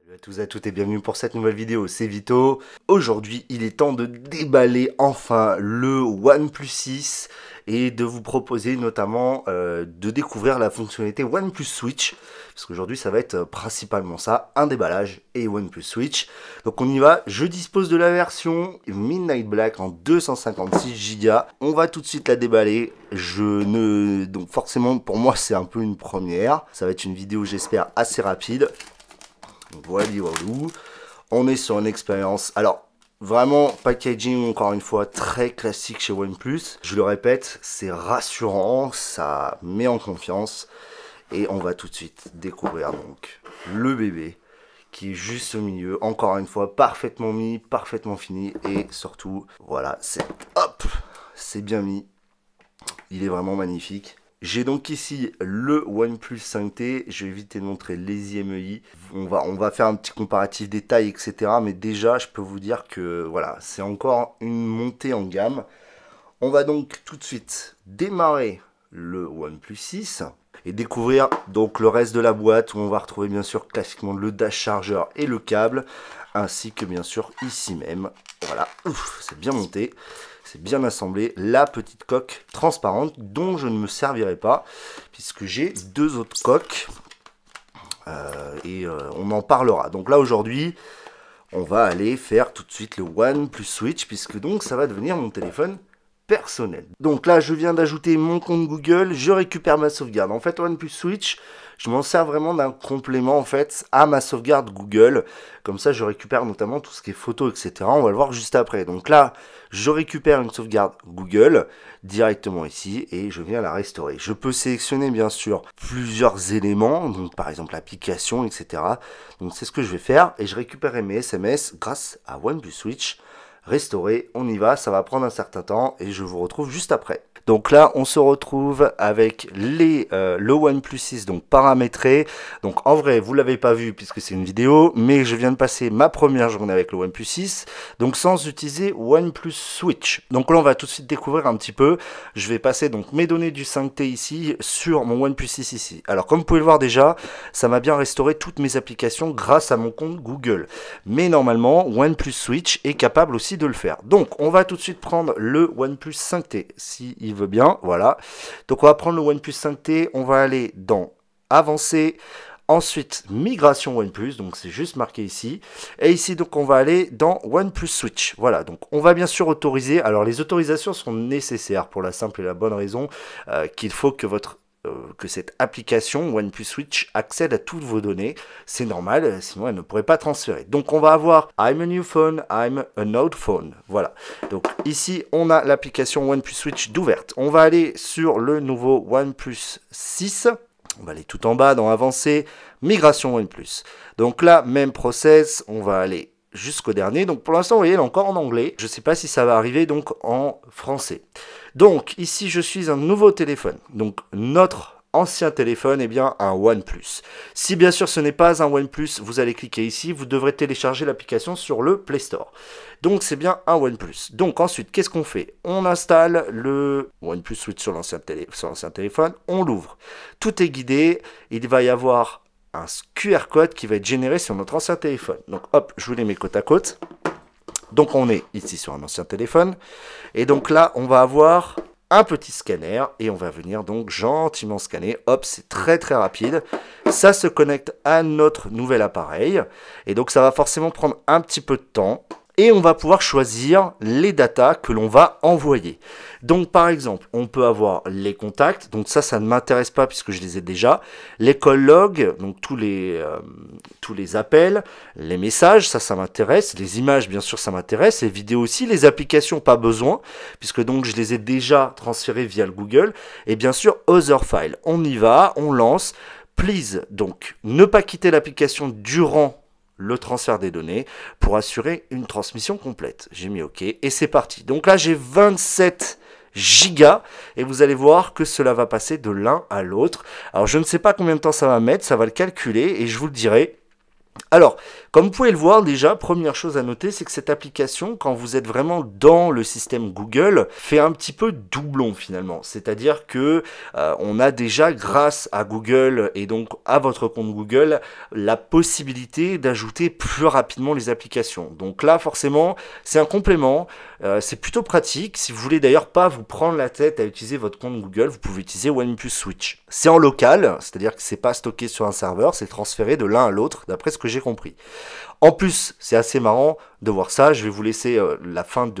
Salut à tous et à toutes et bienvenue pour cette nouvelle vidéo, c'est Vito. Aujourd'hui, il est temps de déballer enfin le OnePlus 6 et de vous proposer notamment de découvrir la fonctionnalité OnePlus Switch. Parce qu'aujourd'hui, ça va être principalement ça, un déballage et OnePlus Switch. Donc on y va, je dispose de la version Midnight Black en 256 Go. On va tout de suite la déballer. Donc forcément, pour moi, c'est un peu une première. Ça va être une vidéo, j'espère, assez rapide. Voilà, on est sur une expérience, alors vraiment packaging encore une fois très classique chez OnePlus. Je le répète, c'est rassurant, ça met en confiance et on va tout de suite découvrir donc le bébé qui est juste au milieu, encore une fois parfaitement mis, parfaitement fini et surtout voilà, c'est bien mis, il est vraiment magnifique. J'ai donc ici le OnePlus 5T, je vais éviter de montrer les IMEI, on va faire un petit comparatif des tailles, etc. Mais déjà, je peux vous dire que voilà, c'est encore une montée en gamme. On va donc tout de suite démarrer le OnePlus 6 et découvrir donc le reste de la boîte où on va retrouver bien sûr classiquement le dash chargeur et le câble, ainsi que bien sûr ici même, voilà, c'est bien monté. C'est bien assemblé, la petite coque transparente dont je ne me servirai pas puisque j'ai deux autres coques on en parlera. Donc là aujourd'hui, on va aller faire tout de suite le OnePlus Switch puisque donc ça va devenir mon téléphone personnel. Donc là, je viens d'ajouter mon compte Google, je récupère ma sauvegarde. En fait, OnePlus Switch, je m'en sers vraiment d'un complément en fait à ma sauvegarde Google. Comme ça, je récupère notamment tout ce qui est photos, etc. On va le voir juste après. Donc là, je récupère une sauvegarde Google directement ici et je viens la restaurer. Je peux sélectionner bien sûr plusieurs éléments, donc par exemple l'application, etc. Donc c'est ce que je vais faire et je récupérerai mes SMS grâce à OnePlus Switch. Restaurer, on y va, ça va prendre un certain temps et je vous retrouve juste après. Donc là, on se retrouve avec le OnePlus 6 donc paramétré. Donc en vrai, vous l'avez pas vu puisque c'est une vidéo, mais je viens de passer ma première journée avec le OnePlus 6, donc sans utiliser OnePlus Switch. Donc là, on va tout de suite découvrir un petit peu. Je vais passer donc mes données du 5T ici sur mon OnePlus 6 ici. Alors comme vous pouvez le voir déjà, ça m'a bien restauré toutes mes applications grâce à mon compte Google. Mais normalement, OnePlus Switch est capable aussi de le faire. Donc on va tout de suite prendre le OnePlus 5T si il veut bien, voilà. Donc on va prendre le OnePlus 5T, on va aller dans Avancer, ensuite Migration OnePlus, donc c'est juste marqué ici. Et ici donc on va aller dans OnePlus Switch, voilà. Donc on va bien sûr autoriser, alors les autorisations sont nécessaires pour la simple et la bonne raison qu'il faut que que cette application OnePlus Switch accède à toutes vos données. C'est normal, sinon elle ne pourrait pas transférer. Donc on va avoir I'm a new phone, I'm an old phone. Voilà. Donc ici on a l'application OnePlus Switch d'ouverte. On va aller sur le nouveau OnePlus 6. On va aller tout en bas dans Avancer, Migration OnePlus. Donc là, même process, on va aller jusqu'au dernier. Donc pour l'instant, vous voyez, elle est encore en anglais. Je ne sais pas si ça va arriver donc en français. Donc ici, je suis un nouveau téléphone. Donc notre ancien téléphone est bien un OnePlus. Si bien sûr ce n'est pas un OnePlus, vous allez cliquer ici. Vous devrez télécharger l'application sur le Play Store. Donc c'est bien un OnePlus. Donc ensuite, qu'est-ce qu'on fait? On installe le OnePlus Switch sur l'ancien téléphone. On l'ouvre. Tout est guidé. Il va y avoir un QR code qui va être généré sur notre ancien téléphone. Donc hop, je vous les mets côte à côte. Donc on est ici sur un ancien téléphone. Et donc là, on va avoir un petit scanner. Et on va venir donc gentiment scanner. Hop, c'est très très rapide. Ça se connecte à notre nouvel appareil. Et donc ça va forcément prendre un petit peu de temps. Et on va pouvoir choisir les datas que l'on va envoyer. Donc par exemple, on peut avoir les contacts, donc ça ne m'intéresse pas puisque je les ai déjà. Les call logs, donc tous les appels, les messages, ça m'intéresse. Les images, bien sûr, ça m'intéresse. Les vidéos aussi, les applications, pas besoin, puisque donc je les ai déjà transférées via le Google. Et bien sûr, Other File, on y va, on lance. Please, donc ne pas quitter l'application durant le transfert des données pour assurer une transmission complète. J'ai mis OK et c'est parti. Donc là, j'ai 27 gigas et vous allez voir que cela va passer de l'un à l'autre. Alors, je ne sais pas combien de temps ça va mettre, ça va le calculer et je vous le dirai Alors, comme vous pouvez le voir déjà, première chose à noter, c'est que cette application, quand vous êtes vraiment dans le système Google, fait un petit peu doublon finalement. C'est-à-dire que on a déjà, grâce à Google et donc à votre compte Google, la possibilité d'ajouter plus rapidement les applications. Donc là, forcément, c'est un complément. C'est plutôt pratique. Si vous voulez d'ailleurs pas vous prendre la tête à utiliser votre compte Google, vous pouvez utiliser OnePlus Switch. C'est en local, c'est-à-dire que c'est pas stocké sur un serveur, c'est transféré de l'un à l'autre, d'après ce que j'ai compris. En plus, c'est assez marrant de voir ça. Je vais vous laisser la fin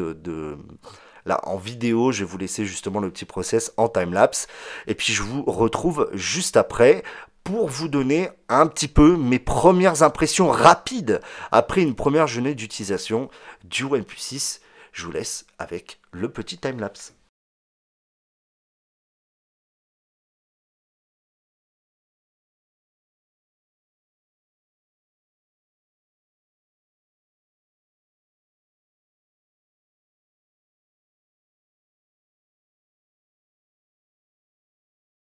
là, en vidéo, je vais vous laisser justement le petit process en timelapse. Et puis je vous retrouve juste après pour vous donner un petit peu mes premières impressions rapides après une première journée d'utilisation du OnePlus 6. Je vous laisse avec le petit timelapse.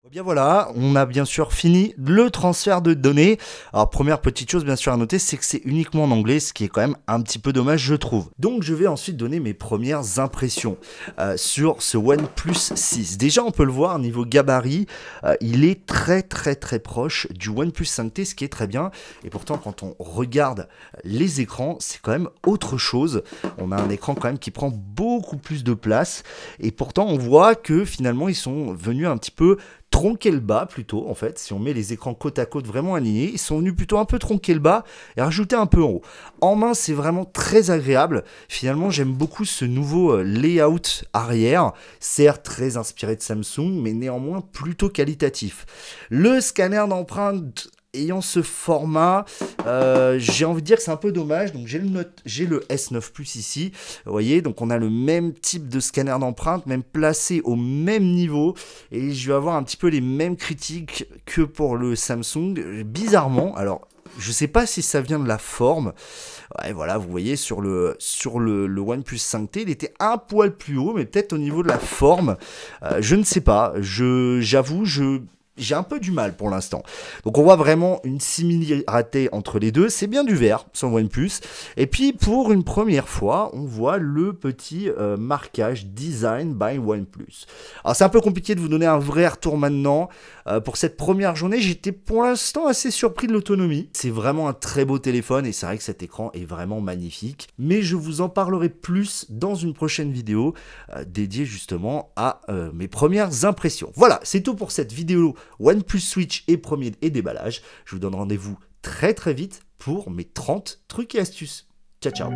Bien voilà, on a bien sûr fini le transfert de données. Alors première petite chose bien sûr à noter, c'est que c'est uniquement en anglais, ce qui est quand même un petit peu dommage je trouve. Donc je vais ensuite donner mes premières impressions sur ce OnePlus 6. Déjà on peut le voir, niveau gabarit, il est très proche du OnePlus 5T, ce qui est très bien. Et pourtant quand on regarde les écrans, c'est quand même autre chose. On a un écran quand même qui prend beaucoup plus de place. Et pourtant on voit que finalement ils sont venus un petit peu tronquer le bas plutôt en fait, si on met les écrans côte à côte vraiment alignés, ils sont venus plutôt un peu tronquer le bas et rajouter un peu en haut. En main c'est vraiment très agréable, finalement j'aime beaucoup ce nouveau layout arrière, certes très inspiré de Samsung mais néanmoins plutôt qualitatif. Le scanner d'empreinte ayant ce format, j'ai envie de dire que c'est un peu dommage. Donc j'ai le S9 Plus ici, vous voyez, donc on a le même type de scanner d'empreinte, même placé au même niveau, et je vais avoir un petit peu les mêmes critiques que pour le Samsung, bizarrement. Alors je sais pas si ça vient de la forme. Ouais, voilà, vous voyez sur le OnePlus 5T, il était un poil plus haut, mais peut-être au niveau de la forme, je ne sais pas. J'avoue, j'ai un peu du mal pour l'instant. Donc on voit vraiment une similarité entre les deux. C'est bien du vert sur OnePlus. Et puis pour une première fois, on voit le petit marquage Design by OnePlus. Alors c'est un peu compliqué de vous donner un vrai retour maintenant. Pour cette première journée, j'étais pour l'instant assez surpris de l'autonomie. C'est vraiment un très beau téléphone et c'est vrai que cet écran est vraiment magnifique. Mais je vous en parlerai plus dans une prochaine vidéo dédiée justement à mes premières impressions. Voilà, c'est tout pour cette vidéo OnePlus Switch et premier et déballage. Je vous donne rendez-vous très vite pour mes 30 trucs et astuces. Ciao ciao.